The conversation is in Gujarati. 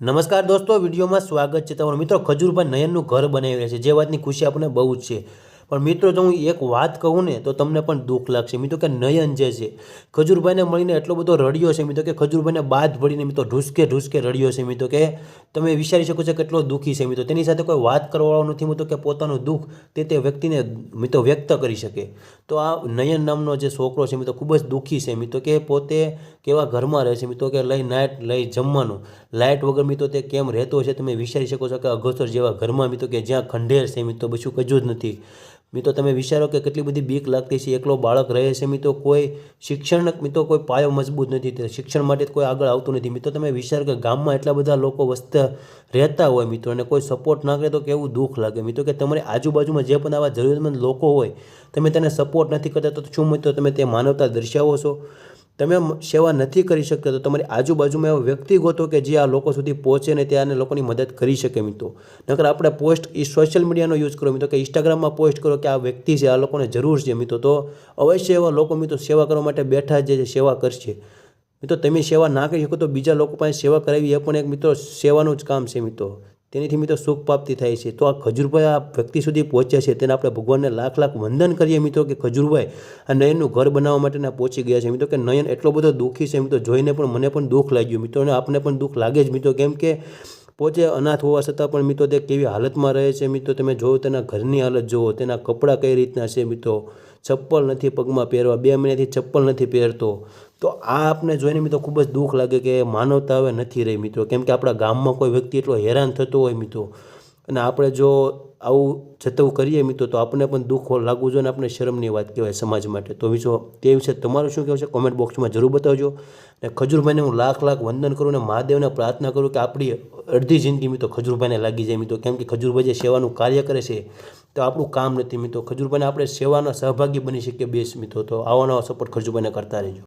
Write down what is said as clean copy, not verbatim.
નમસ્કાર દોસ્તો, વિડીયોમાં સ્વાગત છે તમારું. મિત્રો, ખજૂરભાઈ નયનનું ઘર બનાવી રહ્યા છે, જે વાતની ખુશી આપણને બહુ જ છે. પણ મિત્રો, જો હું એક વાત કહું ને તો તમને પણ દુઃખ લાગશે. મિત્રો કે નયન જે છે ખજૂરભાઈને મળીને એટલો બધો રડ્યો છે. મિત્રો કે ખજૂરભાઈને બાદ ભળીને મિત્રો ઢૂસકે ઢૂસકે રડ્યો છે. મિત્રો કે તમે વિચારી શકો છો કેટલો દુઃખી છે. મિત્રો તેની સાથે કોઈ વાત કરવાવાળો નથી. મિત્રો કે પોતાનું દુઃખ તે વ્યક્તિને મિત્રો વ્યક્ત કરી શકે. તો આ નયન નામનો જે છોકરો છે મિત્રો ખૂબ જ દુઃખી છે. મિત્રો કે પોતે કેવા ઘરમાં રહે છે. મિત્રો કે લઈ નાઇટ લઈ જમવાનું, લાઇટ વગર મિત્રો તે કેમ રહેતો છે તમે વિચારી શકો છો. કે અગોચર જેવા ઘરમાં મિત્રો કે જ્યાં ખંડેર છે મિત્રો કશું કજું જ નથી. મિત્રો તમે વિચારો કે કેટલી બધી બીક લાગતી છે. એકલો બાળક રહે છે મિત્રો, કોઈ શિક્ષણ મિત્રો કોઈ પાયો મજબૂત નથી, શિક્ષણ માટે કોઈ આગળ આવતું નથી. મિત્રો તમે વિચારો કે ગામમાં એટલા બધા લોકો વસતા રહેતા હોય મિત્રો અને કોઈ સપોર્ટ ના કરે તો કેવું દુઃખ લાગે. મિત્રો કે તમારી આજુબાજુમાં જે પણ આવા જરૂરિયાતમંદ લોકો હોય તમે તેને સપોર્ટ નથી કરતા તો શું મિત્રો તમે તે માનવતા દર્શાવો છો? તમે સેવા નથી કરી શકતા તો તમારી આજુબાજુમાં એવા વ્યક્તિ ગોતો કે જે આ લોકો સુધી પહોંચે ને ત્યાં લોકોની મદદ કરી શકે. મિત્રો નકર આપણે પોસ્ટ સોશિયલ મીડિયાનો યુઝ કરો મિત્રો, કે ઇન્સ્ટાગ્રામમાં પોસ્ટ કરો કે આ વ્યક્તિ છે, આ લોકોને જરૂર છે મિત્રો, તો અવશ્ય એવા લોકો મિત્રો સેવા કરવા માટે બેઠા જે સેવા કરશે. મિત્રો તમે સેવા ના કરી શકો તો બીજા લોકો પાસે સેવા કરાવી એ પણ એક મિત્રો સેવાનું જ કામ છે. મિત્રો તેનાથી મિત્રો સુખ પ્રાપ્તિ થાય છે. તો આ ખજૂરભાઈ આ વ્યક્તિ સુધી પહોંચ્યા છે તેને આપણે ભગવાનને લાખ લાખ વંદન કરીએ મિત્રો કે ખજૂરભાઈ આ નયનનું ઘર બનાવવા માટેના પહોંચી ગયા છે. મિત્રો કે નયન એટલો બધો દુઃખી છે મિત્રો, જોઈને પણ મને પણ દુઃખ લાગ્યું મિત્રો, અને આપને પણ દુઃખ લાગે જ મિત્રો, કેમ કે પોતે અનાથ હોવા છતાં પણ મિત્રો તે કેવી હાલતમાં રહે છે. મિત્રો તમે જોવો તેના ઘરની હાલત જુઓ, તેના કપડાં કઈ રીતના છે મિત્રો, ચપ્પલ નથી પગમાં પહેરવા, 2 મહિનાથી ચપ્પલ નથી પહેરતો. તો આ આપને જોઈને મિત્રો ખૂબ જ દુઃખ લાગે કે માનવતા હવે નથી રહી મિત્રો, કેમ કે આપણા ગામમાં કોઈ વ્યક્તિ એટલો હેરાન થતો હોય મિત્રો અને આપણે જો આવું જતું કરીએ મિત્રો તો આપણને પણ દુઃખ લાગવું જોઈએ અને આપણે શરમની વાત કહેવાય સમાજ માટે. તો મિત્રો તે વિશે તમારું શું કહેવું છે કોમેન્ટ બોક્સમાં જરૂર બતાવજો. અને ખજૂરભાઈને હું લાખ લાખ વંદન કરું અને મહાદેવને પ્રાર્થના કરું કે આપણી અડધી જિંદગી મિત્રો ખજૂરભાઈને લાગી જાય મિત્રો, કેમ કે ખજૂરભાઈ જે સેવાનું કાર્ય કરે છે તો આપણું કામ નથી મિત્રો. ખજૂરભાઈને આપણે સેવાના સહભાગી બની શકીએ બેસ મિત્રો. તો આવા નવા સપોર્ટ ખજૂરભાઈને કરતા રહેજો.